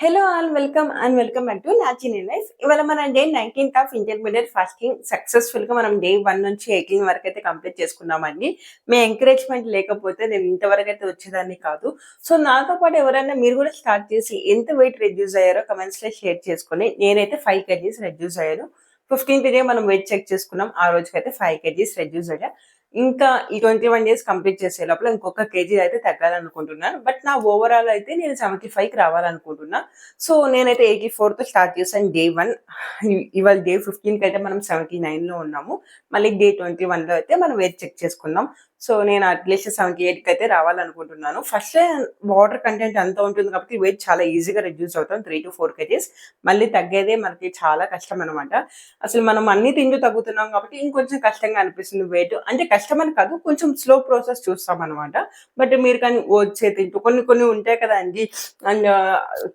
Hello all welcome back to నాచిని life. ఇవాళ మన day 19th of intermediate fasting successful గా మనం డే 1 నుంచి 18 వరకు అయితే కంప్లీట్ చేసుకున్నామండి. మీ ఎంకరేజ్మెంట్ లేకపోతే నేను ఇంతవరకు అయితే వచ్చేదాన్ని కాదు. సో నాతో పాటు ఎవరైనా మీరు కూడా స్టార్ట్ చేసి ఎంత వెయిట్ రెడ్యూస్ అయ్యారో కమెంట్స్ లో షేర్ చేసుకొని, నేనైతే 5 kgs రెడ్యూస్ అయ్యాను. 15th డే మనం వెయిట్ చెక్ చేసుకున్నాం. ఆ రోజుకైతే 5 kgs రెడ్యూస్ అయ్యా. ఇంకా ఈ 21 డేస్ కంప్లీట్ చేసే లోపల ఇంకొక కేజీ అయితే తగ్గాలనుకుంటున్నాను. బట్ నా ఓవరాల్ అయితే నేను 75కి రావాలనుకుంటున్నా. సో నేనైతే 84తో స్టార్ట్ చేశాను డే 1. ఇవాళ డే 15కి అయితే మనం 79లో ఉన్నాము. మళ్ళీ డే 21లో అయితే మనం వెయిట్ చెక్ చేసుకుందాం. సో నేను అట్లీస్ట్ 78కి అయితే రావాలనుకుంటున్నాను. ఫస్ట్ వాటర్ కంటెంట్ అంతా ఉంటుంది కాబట్టి వెయిట్ చాలా ఈజీగా రెడ్యూస్ అవుతాం 3 to 4 kgs. మళ్ళీ తగ్గేదే మనకి చాలా కష్టం అనమాట. అసలు మనం అన్ని తింటూ తగ్గుతున్నాం కాబట్టి ఇంకొంచెం కష్టంగా అనిపిస్తుంది వెయిట్. అంటే కష్టం అని కాదు, కొంచెం స్లో ప్రాసెస్ చూస్తాం అనమాట. బట్ మీరు కానీ వచ్చే తింటూ కొన్ని కొన్ని ఉంటాయి కదా అండి. అండ్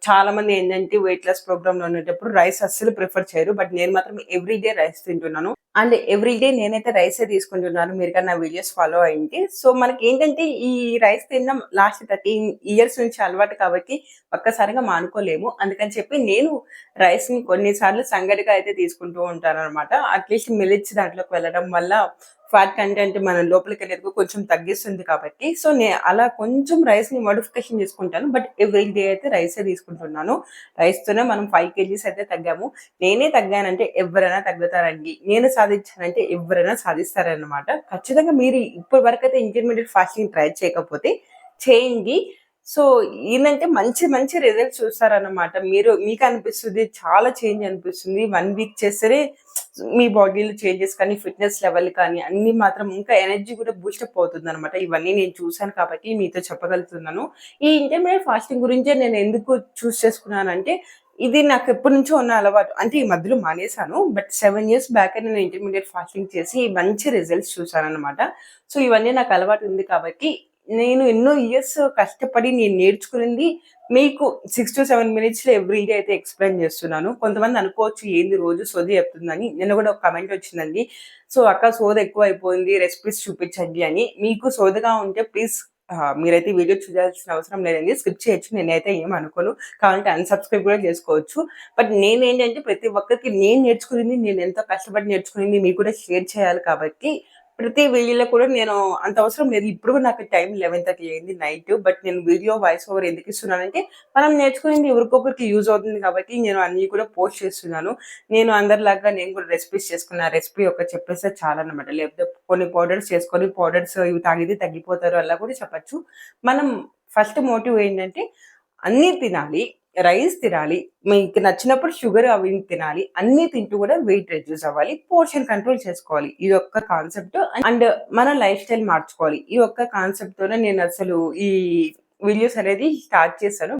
చాలా మంది ఏంటంటే వెయిట్ లాస్ ప్రోగ్రామ్ లో ఉండేటప్పుడు రైస్ అస్సలు ప్రిఫర్ చేయరు. బట్ నేను మాత్రం ఎవ్రీ డే రైస్ తింటున్నాను. అండ్ ఎవ్రీ డే నేనైతే రైసే తీసుకుంటున్నాను. మీరు కానీ నా వీడియోస్ ఫాలో అయ్యింది. సో మనకి ఏంటంటే ఈ రైస్ తినడం లాస్ట్ 13 ఇయర్స్ నుంచి అలవాటు కాబట్టి ఒక్కసారిగా మానుకోలేము. అందుకని చెప్పి నేను రైస్ ని కొన్నిసార్లు సంగటిగా అయితే తీసుకుంటూ ఉంటాను అనమాట. అట్లీస్ట్ మిలిట్స్ దాంట్లోకి వెళ్ళడం వల్ల ఫ్యాట్ కంటెంట్ మన లోపలికి వెళ్ళేందుకు కొంచెం తగ్గిస్తుంది కాబట్టి. సో అలా కొంచెం రైస్ ని మోడిఫికేషన్ చేసుకుంటాను. బట్ ఎవ్రీ డే అయితే రైసే తీసుకుంటున్నాను. రైస్ తోనే మనం 5 kgs అయితే తగ్గాము. నేనే తగ్గానంటే ఎవరైనా తగ్గుతారండి. నేను సాధించానంటే ఎవరైనా సాధిస్తారనమాట. ఖచ్చితంగా మీరు ఇప్పటి వరకు అయితే ఇంటర్మీడియట్ ఫాస్టింగ్ ట్రై చేయకపోతే చేయండి. సో ఏంటంటే మంచి మంచి రిజల్ట్స్ చూస్తారన్నమాట. మీకు అనిపిస్తుంది చాలా చేంజ్ అనిపిస్తుంది. 1 వీక్ చేస్తేనే మీ బాడీలో చేంజెస్ కానీ, ఫిట్నెస్ లెవెల్ కానీ అన్నీ మాత్రం ఇంకా ఎనర్జీ కూడా బూస్టప్ అవుతుందనమాట. ఇవన్నీ నేను చూసాను కాబట్టి మీతో చెప్పగలుగుతున్నాను. ఈ ఇంటర్మీడియట్ ఫాస్టింగ్ గురించే నేను ఎందుకు చూస్ చేసుకున్నానంటే, ఇది నాకు ఎప్పటినుంచో ఉన్న అలవాటు. అంటే ఈ మధ్యలో మానేశాను. బట్ 7 ఇయర్స్ బ్యాక్ నేను ఇంటర్మీడియట్ ఫాస్టింగ్ చేసి మంచి రిజల్ట్స్ చూసాననమాట. సో ఇవన్నీ నాకు అలవాటు ఉంది కాబట్టి నేను ఎన్నో ఇయర్స్ కష్టపడి నేను నేర్చుకునింది మీకు 6 to 7 మినిట్స్‌లో ఎవ్రీ డే అయితే ఎక్స్‌ప్లెయిన్ చేస్తున్నాను. కొంతమంది అనుకోవచ్చు ఏంది రోజు సోది చెప్తుందని. నిన్న కూడా ఒక కామెంట్ వచ్చిందండి. సో అక్క సోది ఎక్కువైపోయింది, రెసిపీస్ చూపించండి అని. మీకు సోదిగా ఉంటే ప్లీజ్ మీరైతే వీడియో చూడాల్సిన అవసరం లేదండి. స్కిప్ చేయొచ్చు. నేనైతే ఏమి అనుకోను. కావాలంటే అన్‌సబ్స్క్రైబ్ కూడా చేసుకోవచ్చు. బట్ నేనేంటంటే ప్రతి ఒక్కరికి నేను నేర్చుకునింది, నేను ఎంతో కష్టపడి నేర్చుకునింది మీకు కూడా షేర్ చేయాలి కాబట్టి ప్రతి వీడియోలో కూడా నేను అంత అవసరం లేదు. ఇప్పుడు కూడా నాకు టైం 11:30 అయింది నైట్. బట్ నేను వీడియో వాయిస్ ఓవర్ ఎందుకు ఇస్తున్నానంటే, మనం నేర్చుకునేది ఎవరికొకరికి యూజ్ అవుతుంది కాబట్టి నేను అన్నీ కూడా పోస్ట్ చేస్తున్నాను. నేను అందరిలాగా నేను కూడా రెసిపీస్ చేసుకున్న రెసిపీ ఒకటి చెప్పేస్తే చాలన్నమాట. లేకపోతే కొన్ని పౌడర్స్ చేసుకొని పౌడర్స్ ఇవి తాగితే తగ్గిపోతారు అలా కూడా చెప్పొచ్చు. మనం ఫస్ట్ మోటివ్ ఏంటంటే అన్నీ తినాలి. రైస్ తినాలి. మీకు నచ్చినప్పుడు షుగర్ అవి తినాలి. అన్నీ తింటూ కూడా వెయిట్ రెడ్యూస్ అవ్వాలి. పోర్షన్ కంట్రోల్ చేసుకోవాలి. ఈ ఒక్క కాన్సెప్ట్ అండ్ మన లైఫ్ స్టైల్ మార్చుకోవాలి. ఈ ఒక్క కాన్సెప్ట్‌తోనే నేను అసలు ఈ వీడియోస్ అనేది స్టార్ట్ చేశాను.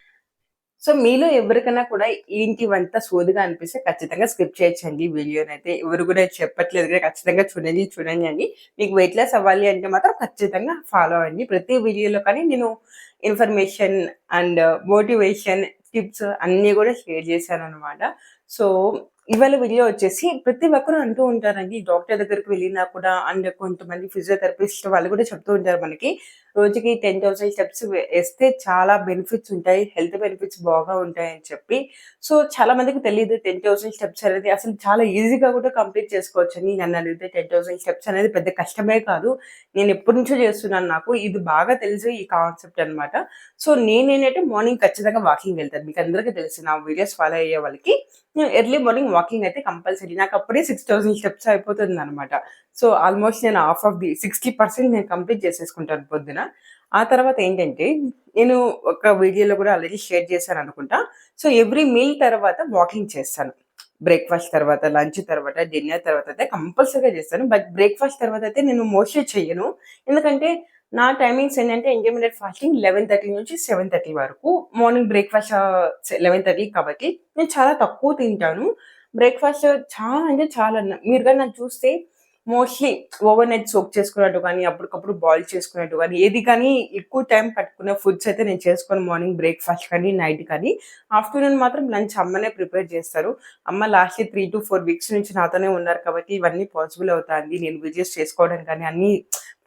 సో మీలో ఎవరికైనా కూడా ఏంటి ఇవంతా సోదిగా అనిపిస్తే ఖచ్చితంగా స్కిప్ చేయొచ్చండి వీడియోనైతే. ఎవరు కూడా చెప్పట్లేదు కదా! ఖచ్చితంగా చూడండి అండి. మీకు వెయిట్ లాస్ అవ్వాలి అంటే మాత్రం ఖచ్చితంగా ఫాలో అవ్వండి. ప్రతి వీడియోలో కానీ నేను ఇన్ఫర్మేషన్ అండ్ మోటివేషన్, టిప్స్ అన్నీ కూడా షేర్ చేశాననమాట. సో ఇవాళ వీడియో వచ్చేసి ప్రతి ఒక్కరు అంటూ ఉంటారండి. డాక్టర్ దగ్గరికి వెళ్ళినా కూడా అండ్ కొంతమంది ఫిజియోథెరపిస్ట్ వాళ్ళు కూడా చెప్తూ ఉంటారు మనకి. రోజుకి 10,000 స్టెప్స్ వేస్తే చాలా బెనిఫిట్స్ ఉంటాయి. హెల్త్ బెనిఫిట్స్ బాగా ఉంటాయని చెప్పి. సో చాలా మందికి తెలీదు 10,000 స్టెప్స్ అనేది అసలు చాలా ఈజీగా కూడా కంప్లీట్ చేసుకోవచ్చని. నన్నడిగితే 10,000 స్టెప్స్ అనేది పెద్ద కష్టమే కాదు. నేను ఎప్పటినుంచో చేస్తున్నాను. నాకు ఇది బాగా తెలుసు ఈ కాన్సెప్ట్ అనమాట. సో నేనేంటంటే మార్నింగ్ ఖచ్చితంగా వాకింగ్ వెళ్తాను. మీకు అందరికీ తెలుసు నా వీడియోస్ ఫాలో అయ్యే వాళ్ళకి. నేను ఎర్లీ మార్నింగ్ వాకింగ్ అయితే కంపల్సరీ. నాకు అప్పుడే 6,000 స్టెప్స్ అయిపోతుందనమాట. సో ఆల్మోస్ట్ నేను హాఫ్ ఆఫ్ ది 60% నేను కంప్లీట్ చేసేసుకుంటాను పొద్దున. ఆ తర్వాత ఏంటంటే నేను ఒక వీడియోలో కూడా ఆల్రెడీ షేర్ చేశాననుకుంటా. సో ఎవ్రీ మీల్ తర్వాత వాకింగ్ చేస్తాను. బ్రేక్‌ఫాస్ట్ తర్వాత, లంచ్ తర్వాత, డిన్నర్ తర్వాత అయితే కంపల్సరీగా చేస్తాను. బట్ బ్రేక్‌ఫాస్ట్ తర్వాత అయితే నేను మోస్ట్‌లీ చెయ్యను. ఎందుకంటే నా టైమింగ్స్ ఏంటంటే ఇంటర్మీడియేట్ ఫాస్టింగ్ 11:30 నుంచి 7:30 వరకు. మార్నింగ్ బ్రేక్‌ఫాస్ట్ 11:30 కాబట్టి నేను చాలా తక్కువ తింటాను. బ్రేక్‌ఫాస్ట్ చాలా అంటే చాలా మీరు గాని నన్ను చూస్తే మోస్ట్‌లీ ఓవర్ నైట్ సోక్ చేసుకున్నట్టు గానీ, అప్పటికప్పుడు బాయిల్ చేసుకున్నట్టు గానీ, ఏది కానీ ఎక్కువ టైం పట్టుకున్న ఫుడ్స్ అయితే నేను చేసుకోను. మార్నింగ్ బ్రేక్‌ఫాస్ట్ కానీ, నైట్ కానీ. ఆఫ్టర్‌నూన్ మాత్రం లంచ్ అమ్మనే ప్రిపేర్ చేస్తారు. అమ్మ లాస్ట్ 3-4 వీక్స్ నుంచి నాతోనే ఉన్నారు కాబట్టి ఇవన్నీ పాసిబుల్ అవుతాయండి. నేను వీడియోస్ చేసుకోవడం కానీ, అన్నీ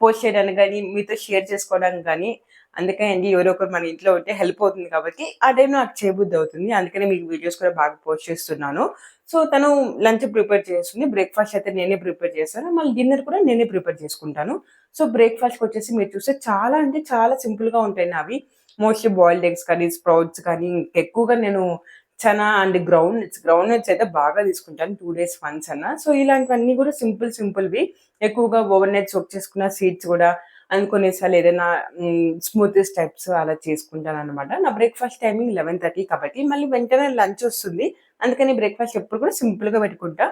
పోస్ట్ చేయడానికి గానీ, మీతో షేర్ చేసుకోవడానికి గానీ, అందుకే అండి ఎవరో ఒకరు మన ఇంట్లో ఉంటే హెల్ప్ అవుతుంది కాబట్టి ఆ టైంలో నాకు చేయబుద్ధి అవుతుంది. అందుకనే మీకు వీడియోస్ కూడా బాగా పోస్ట్ చేస్తున్నాను. సో, తను లంచ్ ప్రిపేర్ చేస్తుంది. బ్రేక్‌ఫాస్ట్ అయితే నేనే ప్రిపేర్ చేశాను. మళ్ళీ డిన్నర్ కూడా నేనే ప్రిపేర్ చేసుకుంటాను. సో, బ్రేక్‌ఫాస్ట్‌కొచ్చేసి మీరు చూస్తే చాలా అంటే చాలా సింపుల్‌గా ఉంటాయి నావి. మోస్ట్‌లీ బాయిల్డ్ ఎగ్స్ కానీ, స్ప్రౌట్స్ కానీ ఎక్కువగా నేను చనా అండ్ గ్రౌండ్ నట్స్ అయితే బాగా తీసుకుంటాను. 2 డేస్ వన్స్ అన్నా. సో, ఇలాంటివన్నీ కూడా సింపుల్‌వి ఎక్కువగా ఓవర్ నైట్ సోక్ చేసుకున్న సీడ్స్ కూడా అండ్ కొన్నిసార్లు ఏదైనా స్మూతీస్ టైప్స్ అలా చేసుకుంటాననమాట. నా బ్రేక్‌ఫాస్ట్ టైమింగ్ 11:30 కాబట్టి మళ్ళీ వెంటనే లంచ్ ఒస్తుంది. అందుకని బ్రేక్‌ఫాస్ట్ ఎప్పుడు కూడా సింపుల్‌గా పెట్టుకుంటా.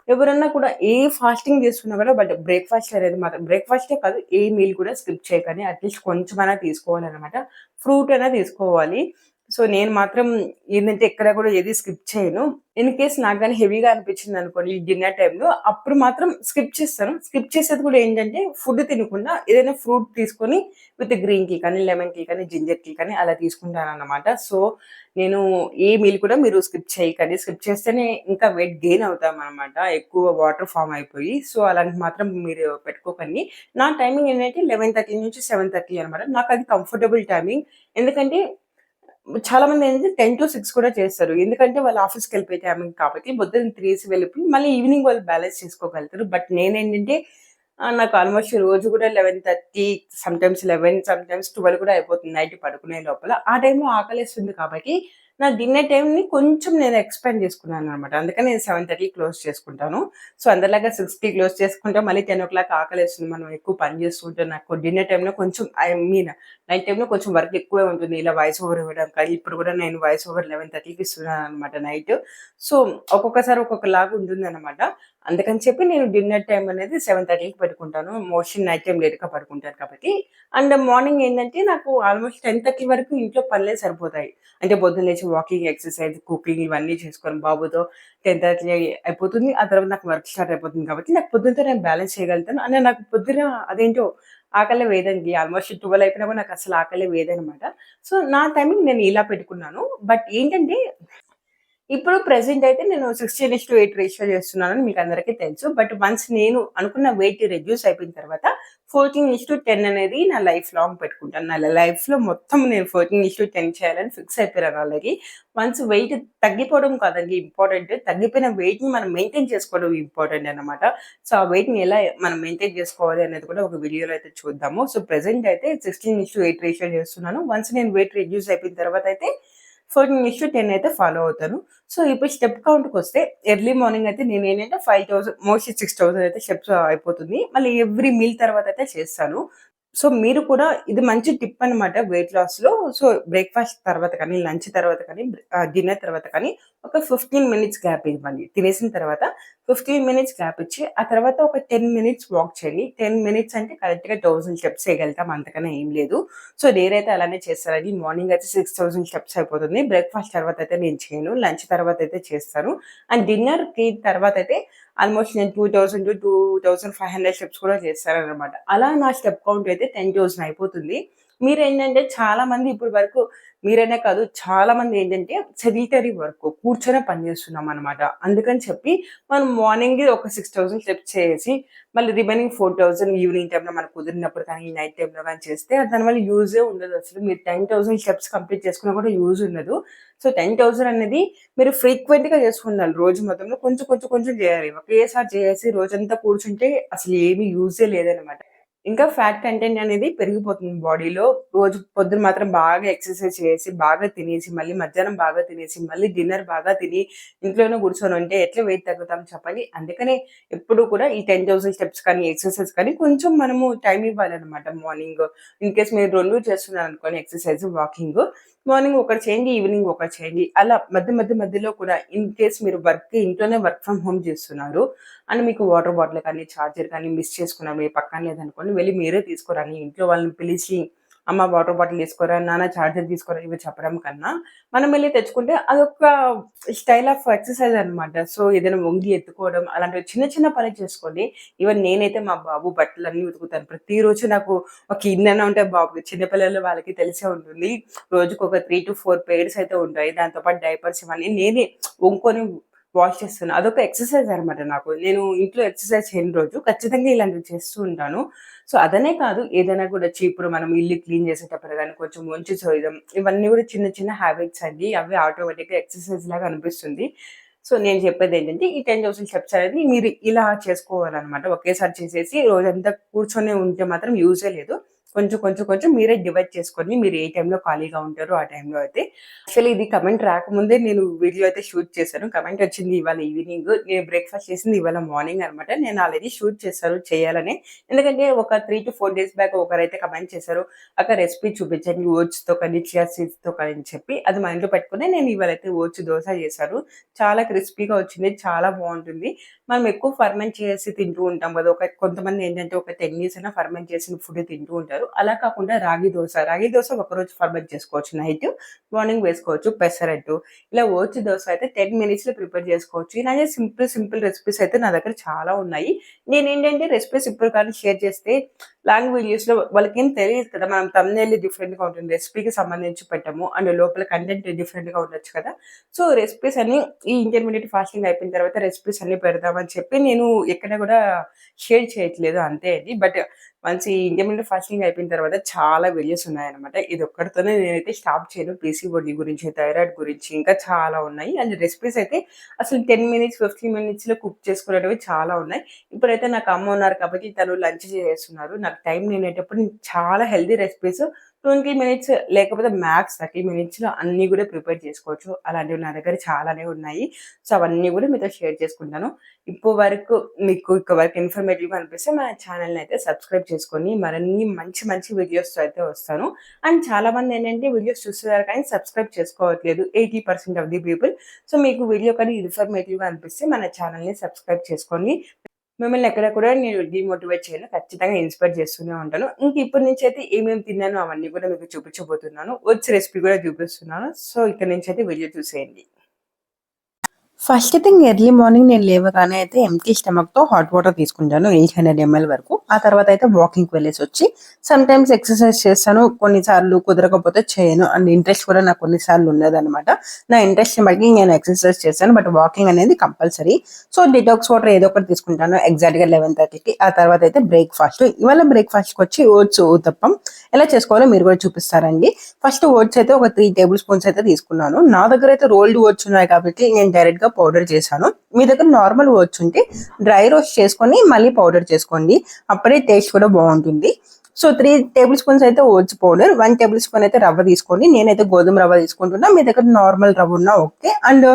ఎవరన్నా కూడా ఏ ఫాస్టింగ్ చేస్తున్నా కూడా బట్ బ్రేక్‌ఫాస్ట్ అనేది మాత్రం బ్రేక్‌ఫాస్టే కాదు ఏ మీల్ కూడా స్కిప్ చేయకండి. అట్‌లీస్ట్ కొంచెమైనా తీసుకోవాలనమాట. ఫ్రూట్ అయినా తీసుకోవాలి. సో, నేను మాత్రం ఏందంటే ఎక్కడ కూడా ఏది స్కిప్ చేయను. ఇన్ కేస్ నాకు గాని హెవీగా అనిపించిందనుకోండి ఈ డిన్నర్ టైమ్‌లో అప్పుడు మాత్రం స్కిప్ చేస్తాను. స్కిప్ చేసేది కూడా ఏంటంటే ఫుడ్ తినకుండా ఏదైనా ఫ్రూట్ తీసుకొని విత్ గ్రీన్ టీ కానీ, లెమన్ టీ కానీ, జింజర్ టీ కానీ అలా తీసుకుంటానన్నమాట. సో, నేను ఏ మీల్ కూడా మీరు స్కిప్ చేయకండి. స్కిప్ చేస్తేనే ఇంకా వెయిట్ గెయిన్ అవుతామనమాట. ఎక్కువ వాటర్ ఫార్మ్ అయిపోయి. సో, అలాంటివి మాత్రం మీరు పెట్టుకోకండి. నా టైమింగ్ ఏంటంటే 11:30 నుంచి 7:30 అనమాట. నాకది కంఫర్టబుల్ టైమింగ్. ఎందుకంటే చాలా మందేంటంటే 10-6 కూడా చేస్తారు. ఎందుకంటే వాళ్ళు ఆఫీస్‌కెళ్ళిపోయే టైమింగ్ కాబట్టి పొద్దున్న తినేసి వెళ్ళిపోయి మళ్ళీ ఈవినింగ్ వాళ్ళు బ్యాలెన్స్ చేసుకోగలుగుతారు. బట్ నేనేంటంటే నాకు ఆల్‌మోస్ట్ రోజు కూడా 11:30 సమ్‌టైమ్స్ 11 సమ్‌టైమ్స్ 12 కూడా అయిపోతుంది నైట్ పడుకునే లోపల. ఆ టైంలో ఆకలేస్తుంది కాబట్టి నా డిన్నర్ టైమ్‌ని కొంచెం నేను ఎక్స్‌పాండ్ చేసుకున్నాననమాట. అందుకని నేను 7:30కి క్లోజ్ చేసుకుంటాను. సో, అందరిలాగా 6కి క్లోజ్ చేసుకుంటే మళ్ళీ 10:00 ఆకలేస్తుంది. మనం ఎక్కువ పని చేస్తుంటే నాకు డిన్నర్ టైమ్‌లో కొంచెం ఐ మీన్ నైట్ టైమ్‌లో కొంచెం వర్క్ ఎక్కువే ఉంటుంది. ఇలా వాయిస్ ఓవర్ ఇవ్వడం కానీ, ఇప్పుడు కూడా నేను వాయిస్ ఓవర్ 11:30కి ఇస్తున్నాననమాట నైట్. సో, ఒక్కొక్కసారి ఒక్కొక్కలాగా ఉంటుందనమాట. అందుకని చెప్పి నేను డిన్నర్ టైమ్ అనేది 7:30కి పెట్టుకుంటాను. మోస్ట్‌లీ నైట్ టైమ్ లేట్‌గా పడుకుంటాను కాబట్టి. అండ్ మార్నింగ్ ఏంటంటే నాకు ఆల్మోస్ట్ 10:30 వరకు ఇంట్లో పనులే సరిపోతాయి. అంటే పొద్దున్న లేచి వాకింగ్, ఎక్సర్‌సైజ్, కుకింగ్ ఇవన్నీ చేసుకొని బాబుతో 10:30 అయిపోతుంది. ఆ తర్వాత నాకు వర్క్ స్టార్ట్ అయిపోతుంది కాబట్టి నాకు పొద్దునతో నేను బ్యాలెన్స్ చేయగలుగుతాను. అండ్ నాకు పొద్దున అదేంటో ఆకలే వేయదండి. ఆల్మోస్ట్ 12 అయిపోయినా కూడా నాకసలు ఆకలే వేయదనమాట. సో, నా టైమింగ్ నేను ఇలా పెట్టుకున్నాను. బట్ ఏంటంటే ఇప్పుడు ప్రెజెంట్ అయితే నేను 16:8 రేషియో చేస్తున్నానని మీకందరికీ తెలుసు. బట్ వన్స్ నేను అనుకున్న వెయిట్ రెడ్యూస్ అయిపోయిన తర్వాత 14:10 అనేది నా లైఫ్ లాంగ్ పెట్టుకుంటాను. నా లైఫ్‌లో మొత్తం నేను 14:10 చేయాలని ఫిక్స్ అయిపోయాను ఆల్రెడీ. వన్స్ వెయిట్ తగ్గిపోవడం కాదండి ఇంపార్టెంట్. తగ్గిపోయిన వెయిట్‌ని మనం మెయింటైన్ చేసుకోవడం ఇంపార్టెంట్ అన్నమాట. సో, ఆ వెయిట్‌ని ఎలా మనం మెయింటైన్ చేసుకోవాలి అనేది కూడా ఒక వీడియోలో అయితే చూద్దాము. సో, ప్రెజెంట్ అయితే 16:8 రేషియో చేస్తున్నాను. వన్స్ నేను వెయిట్ రెడ్యూస్ అయిపోయిన తర్వాత అయితే 14:10 అయితే ఫాలో అవుతాను. సో, ఇప్పుడు స్టెప్ కౌంట్‌కొస్తే ఎర్లీ మార్నింగ్ అయితే నేనేంటంటే 5,000 మోస్ట్‌లీ 6,000 అయితే స్టెప్స్ అయిపోతుంది. మళ్ళీ ఎవ్రీ మీల్ తర్వాత అయితే చేస్తాను. సో, మీరు కూడా ఇది మంచి టిప్ అనమాట వెయిట్ లాస్‌లో. సో, బ్రేక్‌ఫాస్ట్ తర్వాత కానీ, లంచ్ తర్వాత కానీ, డిన్నర్ తర్వాత కానీ ఒక 15 మినిట్స్ గ్యాప్ ఇవ్వండి. తినేసిన తర్వాత 15 మినిట్స్ గ్యాప్ ఇచ్చి, ఆ తర్వాత ఒక 10 మినిట్స్ వాక్ చేయండి. 10 మినిట్స్ అంటే కరెక్ట్‌గా 1000 స్టెప్స్ చేయగలుగుతాం. అంతకన్నా ఏం లేదు. సో, నేనైతే అలానే చేస్తానండి. మార్నింగ్ అయితే 6000 స్టెప్స్ అయిపోతుంది. బ్రేక్‌ఫాస్ట్ తర్వాత అయితే నేను చేయను. లంచ్ తర్వాత అయితే చేస్తాను. అండ్ డిన్నర్‌కి తర్వాత అయితే ఆల్మోస్ట్ నేను 2000-2500 స్టెప్స్ కూడా చేస్తాననమాట. అలా నా స్టెప్ కౌంట్ అయితే 10,000 అయిపోతుంది. మీరేంటంటే చాలా మంది ఇప్పటి వరకు మీరనే కాదు చాలా మంది ఏంటంటే సెడిటరీ వర్క్ కూర్చొనే పని చేస్తున్నామనమాట. అందుకని చెప్పి మనం మార్నింగ్ ఒక 6000 స్టెప్స్ చేసి మళ్ళీ రిమైనింగ్ 4000 ఈవినింగ్ టైమ్‌లో మనకు కుదిరినప్పుడు కానీ, నైట్ టైమ్‌లో గాని చేస్తే దానివల్ల యూజే ఉండదసలు. మీరు 10,000 స్టెప్స్ కంప్లీట్ చేసుకున్నా కూడా యూజ్ ఉండదు. సో, 10,000 అనేది మీరు ఫ్రీక్వెంట్‌గా చేసుకుండాలి. రోజు మొత్తంలో కొంచెం చేయాలి. ఒకేసారి చేసేసి రోజంతా కూర్చుంటే అసలు ఏమి యూజే లేదనమాట. ఇంకా ఫ్యాట్ కంటెంట్ అనేది పెరిగిపోతుంది బాడీలో. రోజు పొద్దున మాత్రం బాగా ఎక్సర్‌సైజ్ చేసి, బాగా తినేసి, మళ్ళీ మధ్యాహ్నం బాగా తినేసి, మళ్ళీ డిన్నర్ బాగా తిని, ఇంట్లోనే కూర్చొనుంటే ఎట్లా వెయిట్ తగ్గుతాం చెప్పండి. అందుకనే ఎప్పుడు కూడా ఈ 10,000 స్టెప్స్ కానీ, ఎక్సర్‌సైజ్ కానీ కొంచెం మనము టైమ్ ఇవ్వాలనమాట మార్నింగ్. ఇన్ కేస్ మీరు 2 చేస్తున్నారనుకోండి ఎక్సర్‌సైజ్, వాకింగ్. మార్నింగ్ ఒకటి చేయండి, ఈవినింగ్ ఒకటి చేయండి. అలా మధ్యలో కూడా ఇన్ కేస్ మీరు ఇంట్లోనే వర్క్ ఫ్రమ్ హోమ్ చేస్తున్నారు అండ్ మీకు వాటర్ బాటిల్ కానీ, చార్జర్ కానీ మిస్ చేసుకున్నారు మీ పక్కన లేదనుకోండి, వెళ్లి మీరే తీసుకురండి. ఇంట్లో వాళ్ళని పిలిచి, అమ్మ వాటర్ బాటిల్ తీసుకోరా, నాన్న చార్జర్ తీసుకోరా ఇవి చెప్పడం కన్నా, మనం వెళ్లి తెచ్చుకుంటే అదొక స్టైల్ ఆఫ్ ఎక్సర్‌సైజ్ అనమాట. సో, ఏదైనా వంగి ఎత్తుకోవడం అలాంటివి చిన్న పని చేసుకోండి. ఈవెన్ నేనైతే మా బాబు బట్టలన్నీ ఉతుకుతాను. ప్రతిరోజు నాకు ఒక ఇన్నన్నా ఉంటాయి బాబుకి. చిన్న పిల్లలు వాళ్ళకి తెలిసే ఉంటుంది. రోజుకొక 3-4 పెయిర్స్ అయితే ఉంటాయి. దాంతో పాటు డైపర్స్ ఇవన్నీ నేనే వంకొని వాష్ చేస్తున్నా. అదొక ఎక్సర్సైజ్ అనమాట నాకు. నేను ఇంట్లో ఎక్సర్సైజ్ చేయని రోజు ఖచ్చితంగా ఇలాంటివి చేస్తూ ఉంటాను. సో, అదనే కాదు ఏదైనా కూడా ఇప్పుడు మనం ఇల్లు క్లీన్ చేసేటప్పుడు గాని కొంచెం వంచి చేయడం ఇవన్నీ కూడా చిన్న చిన్న హ్యాబిట్స్ అండి. అవి ఆటోమేటిక్‌గా ఎక్సర్సైజ్ లాగా అనిపిస్తుంది. సో, నేను చెప్పేదేంటంటే ఈ 10,000 స్టెప్స్ అనేది మీరు ఇలా చేసుకోవాలనమాట. ఒకేసారి చేసేసి రోజంతా కూర్చొని ఉంటే మాత్రం యూజే లేదు. కొంచెం, కొంచెం, కొంచెం మీరే డివైడ్ చేసుకొని మీరు ఏ టైంలో ఖాళీగా ఉంటారో ఆ టైంలో అయితే యాక్చువల్లీ ఇది కమెంట్ రాకముందే నేను వీడియో అయితే షూట్ చేశాను. కమెంట్ వచ్చింది ఇవాళ ఈవినింగ్. నేను బ్రేక్‌ఫాస్ట్ చేసింది ఇవాళ మార్నింగ్ అనమాట. నేను ఆల్రెడీ షూట్ చేశాను చేయాలని. ఎందుకంటే ఒక 3-4 డేస్ బ్యాక్ ఒకరైతే కమెంట్ చేశారు. అక్క రెసిపీ చూపించండి ఓట్స్‌తో కానీ, చియా సీడ్స్‌తో కానీ అని చెప్పి అది మైండ్‌లో పెట్టుకొని నేను ఇవాళైతే ఓట్స్ దోస చేశాను. చాలా క్రిస్పీగా వచ్చింది. చాలా బావుంటుంది. మనం ఎక్కువ ఫర్మెంట్ చేసి తింటూ ఉంటాం కదా! కొంతమంది ఏంటంటే ఒక 10 ఇయర్స్ అయినా ఫర్మెంట్ చేసిన ఫుడ్ తింటూ ఉంటారు. అలా కాకుండా రాగి దోస. రాగి దోస ఒకరోజు ఫర్మెంట్ చేసుకోవచ్చు నైట్. మార్నింగ్ వేసుకోవచ్చు. పెసరట్టు ఇలా ఓట్స్ దోస అయితే 10 మినిట్స్‌లో ప్రిపేర్ చేసుకోవచ్చు. ఇలాగే సింపుల్ రెసిపీస్ అయితే నా దగ్గర చాలా ఉన్నాయి. నేనేంటంటే రెసిపీస్ ఇప్పుడు కానీ షేర్ చేస్తే లాంగ్ వీడియోస్‌లో వాళ్ళకేం తెలీదు కదా! మనం థంబ్‌నెయిల్ డిఫరెంట్‌గా ఉంటుంది. రెసిపీకి సంబంధించి పెట్టాము. అండ్ లోపల కంటెంట్ డిఫరెంట్‌గా ఉండొచ్చు కదా! సో, రెసిపీస్ అన్నీ ఈ ఇంటర్మీడియేట్ ఫాస్టింగ్ అయిపోయిన తర్వాత రెసిపీస్ అన్నీ పెడదామని చెప్పి నేను ఎక్కడ కూడా షేర్ చేయట్లేదు అంతే అండి. బట్ వన్స్ ఈ ఇంటర్మీడియేట్ ఫాస్టింగ్ అయిపోయిన తర్వాత చాలా వీడియోస్ ఉన్నాయన్నమాట. ఇదొక్కడితోనే నేనైతే స్టాప్ చేయను. పీసీఓడీ గురించి, థైరాయిడ్ గురించి ఇంకా చాలా ఉన్నాయి. అండ్ రెసిపీస్ అయితే అసలు 10 మినిట్స్, 15 మినిట్స్‌లో కుక్ చేసుకునేటివి చాలా ఉన్నాయి. ఇప్పుడైతే నాకు అమ్మ ఉన్నారు కాబట్టి తను లంచ్ చేసేస్తున్నారు. నాకు టైం లేనప్పుడు నేను చాలా హెల్తీ రెసిపీస్ 20 మినిట్స్ లేకపోతే మ్యాక్స్ 30 మినిట్స్‌లో అన్నీ కూడా ప్రిపేర్ చేసుకోవచ్చు. అలాంటివి నా దగ్గర చాలానే ఉన్నాయి. సో, అవన్నీ కూడా మీతో షేర్ చేసుకుంటాను. ఇప్పుడు వరకు మీకు ఇక్కడి వరకు ఇన్ఫర్మేటివ్‌గా అనిపిస్తే మన ఛానెల్‌ని అయితే సబ్స్క్రైబ్ చేసుకొని మరిన్ని మంచి వీడియోస్‌తో అయితే వస్తాను. అండ్ చాలామంది ఏంటంటే వీడియోస్ చూస్తున్నారు కానీ సబ్స్క్రైబ్ చేసుకోవట్లేదు. 80% ఆఫ్ ది పీపుల్. సో, మీకు వీడియో కానీ ఇన్ఫర్మేటివ్‌గా అనిపిస్తే మన ఛానెల్‌ని సబ్స్క్రైబ్ చేసుకోండి. మిమ్మల్ని ఎక్కడ కూడా నేను డీమోటివేట్ చేయను. ఖచ్చితంగా ఇన్‌స్పైర్ చేస్తూనే ఉంటాను. ఇంక ఇప్పటి నుంచైతే ఏమేమి తిన్నానో అవన్నీ కూడా మీకు చూపించబోతున్నాను. ఓట్స్ రెసిపీ కూడా చూపిస్తున్నాను. సో, ఇక్కడి నుంచైతే వీడియో చూసేయండి. ఫస్ట్ థింగ్ ఎర్లీ మార్నింగ్ నేను లేవగానే అయితే ఎంప్టీ స్టమక్‌తో హాట్ వాటర్ తీసుకుంటాను 800 ఎంఎల్ వరకు. ఆ తర్వాత అయితే వాకింగ్‌కి వెళ్ళేసొచ్చి సమ్‌టైమ్స్ ఎక్సర్సైజ్ చేస్తాను. కొన్నిసార్లు కుదరకపోతే చేయను. అండ్ ఇంట్రెస్ట్ కూడా నాకు కొన్నిసార్లు ఉండదనమాట. నా ఇంట్రెస్ట్‌ని బట్టి నేను ఎక్సర్సైజ్ చేస్తాను. బట్ వాకింగ్ అనేది కంపల్సరీ. సో, డిటాక్స్ వాటర్ ఏదో ఒకటి తీసుకుంటాను ఎగ్జాక్ట్‌గా 11:30కి. ఆ తర్వాత అయితే బ్రేక్‌ఫాస్ట్. ఇవాళ బ్రేక్‌ఫాస్ట్‌కొచ్చి ఓట్స్ ఊతప్పం ఎలా చేసుకోవాలో మీరు కూడా చూపిస్తారండి. ఫస్ట్ ఓట్స్ అయితే ఒక 3 టేబుల్ స్పూన్స్ అయితే తీసుకున్నాను. నా దగ్గర అయితే రోల్డ్ ఓట్స్ ఉన్నాయి కాబట్టి నేను డైరెక్ట్‌గా పౌడర్ చేశాను. మీ దగ్గర నార్మల్ ఓట్స్ ఉంటే డ్రై రోస్ట్ చేసుకొని మళ్ళీ పౌడర్ చేసుకోండి. అప్పుడే టేస్ట్ కూడా బాగుంటుంది. సో, 3 టేబుల్ స్పూన్స్ అయితే ఓట్స్ పౌడర్, 1 టేబుల్ స్పూన్ అయితే రవ్వ తీసుకోండి. నేనైతే గోధుమ రవ్వ తీసుకుంటున్నా. మీ దగ్గర నార్మల్ రవ్వ ఉన్నా ఓకే. అండ్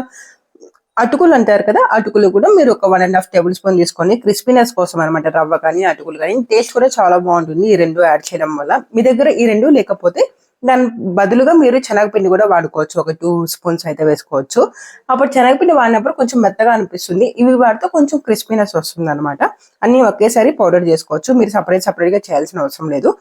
అటుకులు అంటారు కదా! అటుకులు కూడా మీరు ఒక 1 ½ టేబుల్ స్పూన్ తీసుకోండి. క్రిస్పీనెస్ కోసం అనమాట. రవ్వ కానీ, అటుకులు కానీ టేస్ట్ కూడా చాలా బాగుంటుంది ఈ 2 యాడ్ చేయడం వల్ల. మీ దగ్గర ఈ 2 లేకపోతే దాని బదులుగా మీరు శనగపిండి కూడా వాడుకోవచ్చు. ఒక 2 స్పూన్స్ అయితే వేసుకోవచ్చు. అప్పుడు శనగపిండి వాడినప్పుడు కొంచెం మెత్తగా అనిపిస్తుంది. ఇవి వాడితే కొంచెం క్రిస్పీనెస్ వస్తుందనమాట. అన్నీ ఒకేసారి పౌడర్ చేసుకోవచ్చు. మీరు సెపరేట్‌గా చేయాల్సిన అవసరం లేదు.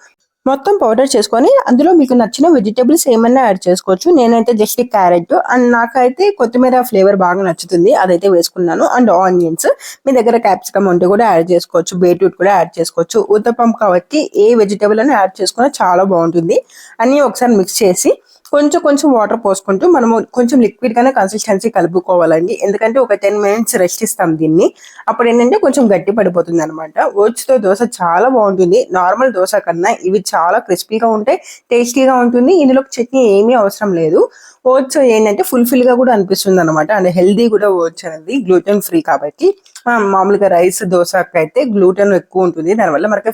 మొత్తం పౌడర్ చేసుకొని అందులో మీకు నచ్చిన వెజిటబుల్స్ ఏమన్నా యాడ్ చేసుకోవచ్చు. నేనైతే జస్ట్ క్యారెట్ అండ్ నాకైతే కొత్తిమీర ఫ్లేవర్ బాగా నచ్చుతుంది. అదైతే వేసుకున్నాను. అండ్ ఆనియన్స్ మీ దగ్గర క్యాప్సికమ్ ఉంటే కూడా యాడ్ చేసుకోవచ్చు. బీట్రూట్ కూడా యాడ్ చేసుకోవచ్చు. ఉత్తప్పం కాబట్టి ఏ వెజిటబుల్ అయినా యాడ్ చేసుకున్నా చాలా బాగుంటుంది. అన్నీ ఒకసారి మిక్స్ చేసి కొంచెం వాటర్ పోసుకుంటూ మనము కొంచెం లిక్విడ్ గానే కన్సిస్టెన్సీ కలుపుకోవాలండి. ఎందుకంటే ఒక 10 మినిట్స్ రెస్ట్ ఇస్తాం దీన్ని. అప్పుడు ఏంటంటే కొంచెం గట్టి పడిపోతుంది అనమాట. ఓట్స్‌తో దోస చాలా బాగుంటుంది. నార్మల్ దోస కన్నా ఇవి చాలా క్రిస్పీగా ఉంటాయి. టేస్టీగా ఉంటుంది. ఇందులోకి చట్నీ ఏమీ అవసరం లేదు. ఓట్స్ ఏంటంటే ఫుల్‌ఫిల్‌గా కూడా అనిపిస్తుంది అనమాట. అండ్ హెల్తీ కూడా ఓట్స్ అనేది గ్లూటెన్ ఫ్రీ కాబట్టి మామూలుగా రైస్ దోసకైతే గ్లూటెన్ ఎక్కువ ఉంటుంది. దానివల్ల మనకి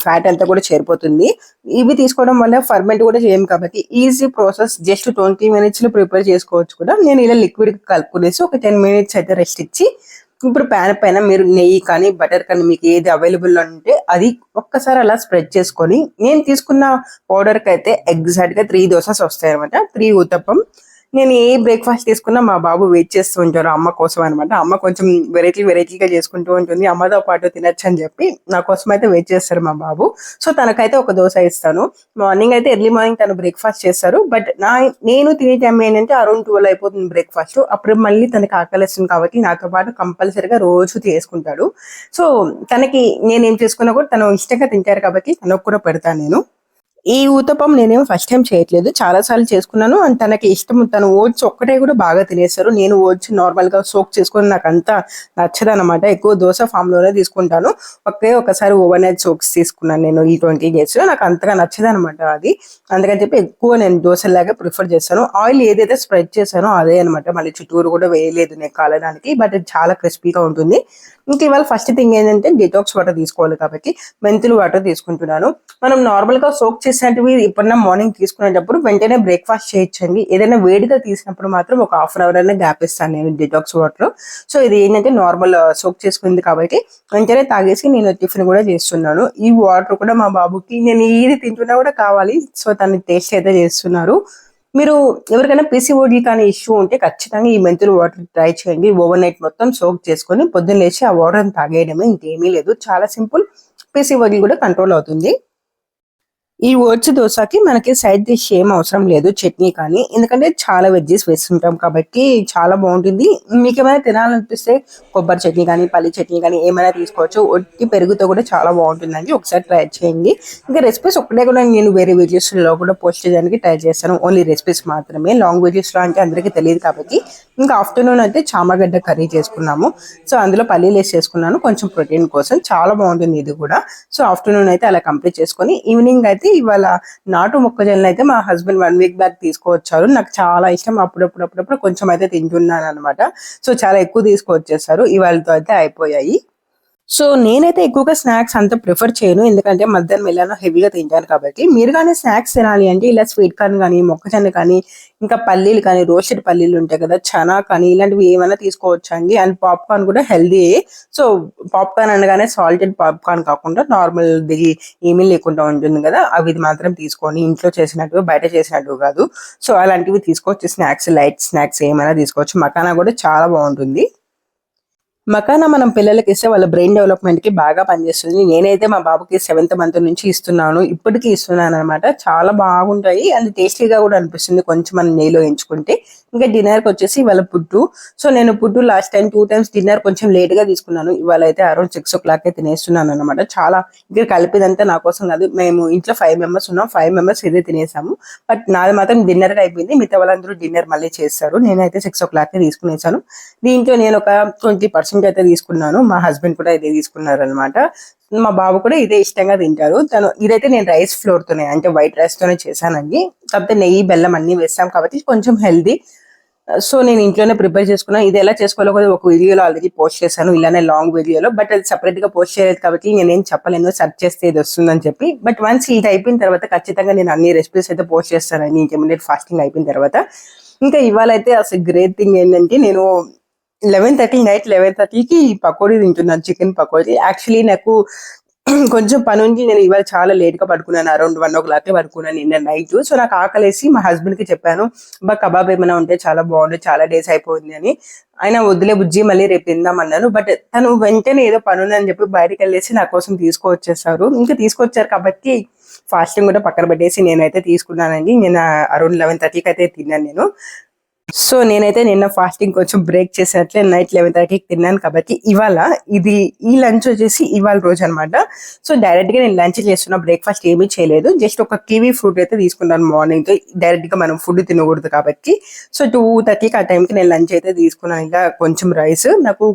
ఫ్యాట్ అంతా కూడా చేరిపోతుంది. ఇవి తీసుకోవడం వల్ల ఫర్మెంట్ కూడా చేయం కాబట్టి ఈజీ ప్రాసెస్. జస్ట్ 20 మినిట్స్‌లో ప్రిపేర్ చేసుకోవచ్చు కూడా. నేను ఇలా లిక్విడ్ కలుపుకునేసి ఒక 10 మినిట్స్ అయితే రెస్ట్ ఇచ్చి ఇప్పుడు ప్యాన్ పైన మీరు నెయ్యి కానీ బటర్ కానీ మీకు ఏది అవైలబుల్ ఉంటే అది ఒక్కసారి అలా స్ప్రెడ్ చేసుకొని నేను తీసుకున్న పౌడర్కి అయితే ఎగ్జాక్ట్‌గా 3 దోసెస్ వస్తాయి అనమాట. 3 ఊతప్పం. నేను ఏ బ్రేక్‌ఫాస్ట్ తీసుకున్నా మా బాబు వెయిట్ చేస్తూ ఉంటారు అమ్మ కోసం అనమాట. అమ్మ కొంచెం వెరైటీగా చేసుకుంటూ ఉంటుంది. అమ్మతో పాటు తినొచ్చని చెప్పి నా కోసం అయితే వెయిట్ చేస్తారు మా బాబు. సో, తనకైతే ఒక దోస ఇస్తాను. మార్నింగ్ అయితే ఎర్లీ మార్నింగ్ తను బ్రేక్‌ఫాస్ట్ చేస్తారు. బట్ నేను తినే టైం ఏంటంటే అరౌండ్ 12 అయిపోతుంది బ్రేక్‌ఫాస్ట్. అప్పుడు మళ్ళీ తనకి ఆకలేస్తుంది కాబట్టి నాతో పాటు కంపల్సరీగా రోజు చేసుకుంటాడు. సో, తనకి నేనేం చేసుకున్నా కూడా తను ఇష్టంగా తింటారు కాబట్టి తనకు కూడా పెడతాను నేను. ఈ ఊతప్పం నేనేమో ఫస్ట్ టైమ్ చేయట్లేదు. చాలా సార్లు చేసుకున్నాను. అండ్ తనకి ఇష్టం. తను ఓట్స్ ఒక్కటే కూడా బాగా తినేస్తారు. నేను ఓట్స్ నార్మల్‌గా సోక్ చేసుకొని నాకంత నచ్చదనమాట. ఎక్కువ దోస ఫామ్‌లోనే తీసుకుంటాను. ఒకే ఒక్కసారి ఓవర్ నైట్ సోక్స్ తీసుకున్నాను నేను ఈ 20 డేస్‌లో. నాకు అంతగా నచ్చదనమాట అది. అందుకని చెప్పి ఎక్కువ నేను దోసల్లాగే ప్రిఫర్ చేస్తాను. ఆయిల్ ఏదైతే స్ప్రెడ్ చేశానో అదే అనమాట. మళ్ళీ చుట్టూరు కూడా వేయలేదు నేను కాలడానికి. బట్ అది చాలా క్రిస్పీగా ఉంటుంది. ఇంక ఇవాళ ఫస్ట్ థింగ్ ఏంటంటే డిటాక్స్ వాటర్ తీసుకోవాలి కాబట్టి మెంతులు వాటర్ తీసుకుంటున్నాను. మనం నార్మల్‌గా సోక్ చేసినటివి ఎప్పుడన్నా మార్నింగ్ తీసుకునేటప్పుడు వెంటనే బ్రేక్‌ఫాస్ట్ చేయొచ్చండి. ఏదైనా వేడిగా తీసినప్పుడు మాత్రం ఒక హాఫ్ అన్ అవర్ అన్నా గ్యాప్ ఇస్తాను నేను డిటాక్స్ వాటర్. సో ఇది ఏంటంటే నార్మల్ సోక్ చేసుకుంది కాబట్టి వెంటనే తాగేసి నేను టిఫిన్ కూడా చేస్తున్నాను. ఈ వాటర్ కూడా మా బాబుకి నేను ఏది తింటున్నా కూడా కావాలి. సో తను టేస్ట్ అయితే చేస్తున్నారు. మీరు ఎవరికైనా పీసీఓడీ కానీ ఇష్యూ ఉంటే ఖచ్చితంగా ఈ మెంతులు వాటర్ ట్రై చేయండి. ఓవర్ నైట్ మొత్తం సోక్ చేసుకొని పొద్దున్న లేచి ఆ వాటర్‌ని తాగేయడమే, ఇంకేమీ లేదు. చాలా సింపుల్. పీసీఓడీ కూడా కంట్రోల్ అవుతుంది. ఈ ఓట్స్ దోసకి మనకి సైడ్ డిష్ ఏం అవసరం లేదు చట్నీ కానీ. ఎందుకంటే చాలా వెజ్జీస్ వేస్తుంటాం కాబట్టి చాలా బావుంటుంది. మీకేమైనా తినాలనిపిస్తే కొబ్బరి చట్నీ కానీ, పల్లి చట్నీ కానీ ఏమైనా తీసుకోవచ్చు. ఒట్టి పెరుగుతో కూడా చాలా బావుంటుందండి. ఒకసారి ట్రై చేయండి. ఇంకా రెసిపీస్ ఒక్కటే కూడా నేను వేరే వీడియోస్‌లో కూడా పోస్ట్ చేయడానికి ట్రై చేస్తాను. ఓన్లీ రెసిపీస్ మాత్రమే. లాంగ్ వీడియోస్‌లో అంటే అందరికీ తెలీదు కాబట్టి. ఇంకా ఆఫ్టర్‌నూన్ అయితే చామగడ్డ కర్రీ చేసుకున్నాము. సో అందులో పల్లీలేసి చేసుకున్నాను కొంచెం ప్రోటీన్ కోసం. చాలా బావుంటుంది ఇది కూడా. సో ఆఫ్టర్‌నూన్ అయితే అలా కంప్లీట్ చేసుకొని ఈవినింగ్ అయితే ఇవాళ నాటు మొక్కజొన్న అయితే మా హస్బెండ్ 1 వీక్ బ్యాక్ తీసుకొచ్చారు. నాకు చాలా ఇష్టం. అప్పుడప్పుడు కొంచెం అయితే తింటున్నాననమాట. సో చాలా ఎక్కువ తీసుకొచ్చేసారు. ఇవాళతో అయితే అయిపోయాయి. సో నేనైతే ఎక్కువగా స్నాక్స్ అంత ప్రిఫర్ చేయను. ఎందుకంటే మధ్యాహ్నం ఎలానో హెవీగా తింటాను కాబట్టి. మీరు గాని స్నాక్స్ తినాలి అంటే ఇలా స్వీట్ కార్న్ గానీ, మొక్కజొన్న కానీ, ఇంకా పల్లీలు కానీ, రోస్టెడ్ పల్లీలు ఉంటాయి కదా! చనా కానీ ఇలాంటివి ఏమైనా తీసుకోవచ్చండి. అండ్ పాప్‌కార్న్ కూడా హెల్తీయే. సో పాప్‌కార్న్ అనగానే సాల్టెడ్ పాప్‌కార్న్ కాకుండా నార్మల్‌ది ఏమీ లేకుండా ఉంటుంది కదా! అవి మాత్రం తీసుకొని ఇంట్లో చేసినట్టుగా బయట చేసినట్టుగా కాదు. సో అలాంటివి తీసుకోవచ్చు. స్నాక్స్ లైట్ స్నాక్స్ ఏమైనా తీసుకోవచ్చు. మకానా కూడా చాలా బావుంటుంది. మకానా మనం పిల్లలకిస్తే వాళ్ళ బ్రెయిన్ డెవలప్‌మెంట్‌కి బాగా పనిచేస్తుంది. నేనైతే మా బాబుకి 7థ్ మంత్ నుంచి ఇస్తున్నాను. ఇప్పటికి ఇస్తున్నాననమాట. చాలా బాగుంటాయి. అండ్ టేస్టీగా కూడా అనిపిస్తుంది కొంచెం మనం నెయ్యిలో ఎంచుకుంటే. ఇంకా డిన్నర్‌కొచ్చేసి ఇవాళ పుట్టు. సో నేను పుట్టు లాస్ట్ టైమ్ 2 టైమ్స్ డిన్నర్ కొంచెం లేట్‌గా తీసుకున్నాను. ఇవాళైతే అరౌండ్ 6:00కే తినేస్తున్నాననమాట. చాలా ఇంకా కలిపిదంతా నా కోసం కాదు. మేము ఇంట్లో 5 మెంబర్స్ ఉన్నాం. 5 మెంబర్స్ ఇదే తినేసాము. బట్ నాది మాత్రం డిన్నర్‌కి అయిపోయింది. మిగతా వాళ్ళందరూ డిన్నర్ మళ్ళీ చేస్తారు. నేనైతే 6:00కే తీసుకునేసాను. దీంట్లో నేనొక 20% అయితే తీసుకున్నాను. మా హస్బెండ్ కూడా ఇదే తీసుకున్నారనమాట. మా బాబు కూడా ఇదే ఇష్టంగా తింటారు. ఇదైతే నేను రైస్ ఫ్లోర్‌తోనే అంటే వైట్ రైస్‌తోనే చేశానండి. కాకపోతే నెయ్యి, బెల్లం అన్నీ వేసాం కాబట్టి కొంచెం హెల్తీ. సో నేను ఇంట్లోనే ప్రిపేర్ చేసుకున్నా. ఇది ఎలా చేసుకోవాలో కూడా ఒక వీడియోలో ఆల్రెడీ పోస్ట్ చేశాను. ఇలానే లాంగ్ వీడియోలో. బట్ అది సెపరేట్‌గా పోస్ట్ చేయలేదు కాబట్టి నేనేం చెప్పలేను. సెర్చ్ చేస్తే ఇది వస్తుందని చెప్పి. బట్ వన్స్ ఇది అయిపోయిన తర్వాత ఖచ్చితంగా నేను అన్ని రెసిపీస్ అయితే పోస్ట్ చేస్తానండి. ఇంటర్మీడియేట్ ఫాస్టింగ్ అయిపోయిన తర్వాత. ఇంకా ఇవాళైతే అసలు గ్రేట్ థింగ్ ఏంటంటే నేను 11:30 నైట్ 11:30కి పకోడీ తింటున్నాను. చికెన్ పకోడీ. యాక్చువల్లీ నాకు కొంచెం పనుండి నేను ఇవాళ చాలా లేట్‌గా పడుకున్నాను. అరౌండ్ 1:00కే పడుకున్నాను నిన్న నైటు. సో నాకు ఆకలేసి మా హస్బెండ్‌కి చెప్పాను. అబ్బా! కబాబ్ ఏమైనా ఉంటే చాలా బావుండు. చాలా డేస్ అయిపోయింది అని. ఆయన వద్దులే బుజ్జి మళ్ళీ రేపు తిందాం అన్నారు. బట్ తను వెంటనే ఏదో పనుందని చెప్పి బయటికెళ్ళేసి నా కోసం తీసుకొచ్చేసారు. ఇంకా తీసుకొచ్చారు కాబట్టి ఫాస్టింగ్ కూడా పక్కన పెట్టేసి నేనైతే తీసుకున్నానండి. నిన్న అరౌండ్ 11:30కి అయితే తిన్నాను నేను. సో నేనైతే నిన్న ఫాస్టింగ్ కొంచెం బ్రేక్ చేసినట్లే నైట్ 11:30కి తిన్నాను కాబట్టి ఇవాళ ఈ లంచ్ వచ్చేసి ఇవాళ రోజు అనమాట. సో డైరెక్ట్‌గా నేను లంచ్ చేస్తున్నా. బ్రేక్‌ఫాస్ట్ ఏమీ చేయలేదు. జస్ట్ ఒక కివి ఫ్రూట్ అయితే తీసుకున్నాను మార్నింగ్‌తో. డైరెక్ట్‌గా మనం ఫుడ్ తినకూడదు కాబట్టి. సో 2:30కి ఆ టైంకి నేను లంచ్ అయితే తీసుకున్నాను. ఇంకా కొంచెం రైస్ నాకు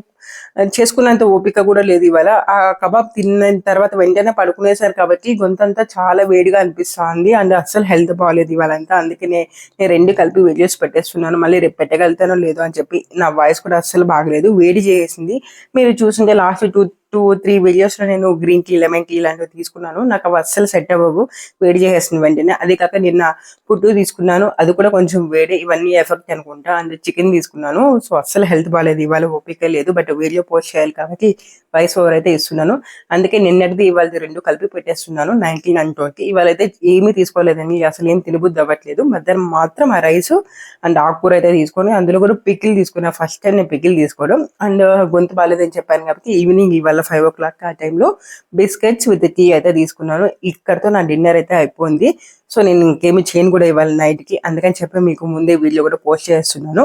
చేసుకున్నంత ఓపిక కూడా లేదు ఇవాళ. ఆ కబాబ్ తిన్న తర్వాత వెంటనే పడుకునేసారు కాబట్టి గొంతంతా చాలా వేడిగా అనిపిస్తాంది. అండ్ అస్సలు హెల్త్ బాలేదు ఇవాళంతా. అందుకనే నేను 2 కలిపి వీడియోస్ పెట్టేస్తున్నాను. మళ్ళీ రేపు పెట్టగలుగుతానో లేదో అని చెప్పి. నా వాయిస్ కూడా అస్సలు బాగలేదు. వేడి చేసేసింది. మీరు చూసుంటే లాస్ట్ 2, 3 వీడియోస్‌లో నేను గ్రీన్ టీ, లెమన్ టీ ఇలాంటివి తీసుకున్నాను. నాకు అవి అస్సలు సెట్ అవ్వవు. వేడి చేసేస్తుంది వెంటనే. అదే కాక నిన్న పుట్టు తీసుకున్నాను. అది కూడా కొంచెం వేడి. ఇవన్నీ ఎఫెక్ట్ అనుకుంటా. అండ్ చికెన్ తీసుకున్నాను. సో అస్సలు హెల్త్ బాలేదు. ఇవాళ ఓపిక లేదు. బట్ వీడియో పోస్ట్ చేయాలి కాబట్టి వాయిస్ ఓవర్ అయితే ఇస్తున్నాను. అందుకే నిన్నటిది ఇవాళది 2 కలిపి పెట్టేస్తున్నాను. 19 అండ్ 20. ఇవాళైతే ఏమీ తీసుకోలేదండి. అసలు ఏం తినబుద్ధి అవ్వట్లేదు. మధ్యాహ్నం మాత్రం ఆ రైసు అండ్ ఆకుకూర అయితే తీసుకొని అందులో కూడా పికిల్ తీసుకున్నా. ఫస్ట్ టైం నేను పికిల్ తీసుకోవడం. అండ్ గొంతు బాలేదని చెప్పాను కాబట్టి ఈవినింగ్ ఇవాళ 5:00 ఆ టైంలో బిస్కెట్స్ విత్ టీ అయితే తీసుకున్నాను. ఇక్కడితో నా డిన్నర్ అయితే అయిపోయింది. సో నేను ఇంకేమి చేయను కూడా ఇవాళ నైట్‌కి. అందుకని చెప్పి మీకు ముందే వీడియో కూడా పోస్ట్ చేస్తున్నాను.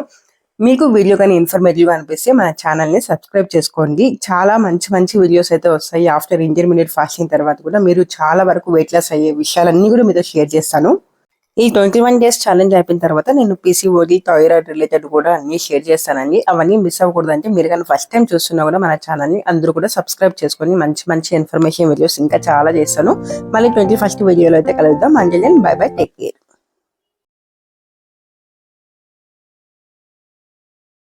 మీకు వీడియో కానీ ఇన్ఫర్మేటివ్ అనిపిస్తే మన ఛానల్ ని సబ్స్క్రైబ్ చేసుకోండి. చాలా మంచి మంచి వీడియోస్ అయితే వస్తాయి. ఆఫ్టర్ ఇంటర్మీడియట్ ఫాస్టింగ్ తర్వాత కూడా మీరు చాలా వరకు వెయిట్ లాస్ అయ్యే విషయాలన్నీ కూడా మీతో షేర్ చేస్తాను. ఈ 21 డేస్ ఛాలెంజ్ అయిపోయిన తర్వాత నేను పీసీఓడి థైరాయిడ్ రిలేటెడ్ కూడా అన్ని షేర్ చేస్తానండి. అవన్నీ మిస్ అవ్వకూడదు అంటే మీరు కానీ ఫస్ట్ టైం చూస్తున్నా కూడా మన ఛానల్ ని అందరూ కూడా సబ్స్క్రైబ్ చేసుకొని మంచి మంచి ఇన్ఫర్మేషన్ వీడియోస్ ఇంకా చాలా చేస్తాను. మళ్ళీ 21st వీడియోలో అయితే కలుద్దాం. Until then bye bye, take care.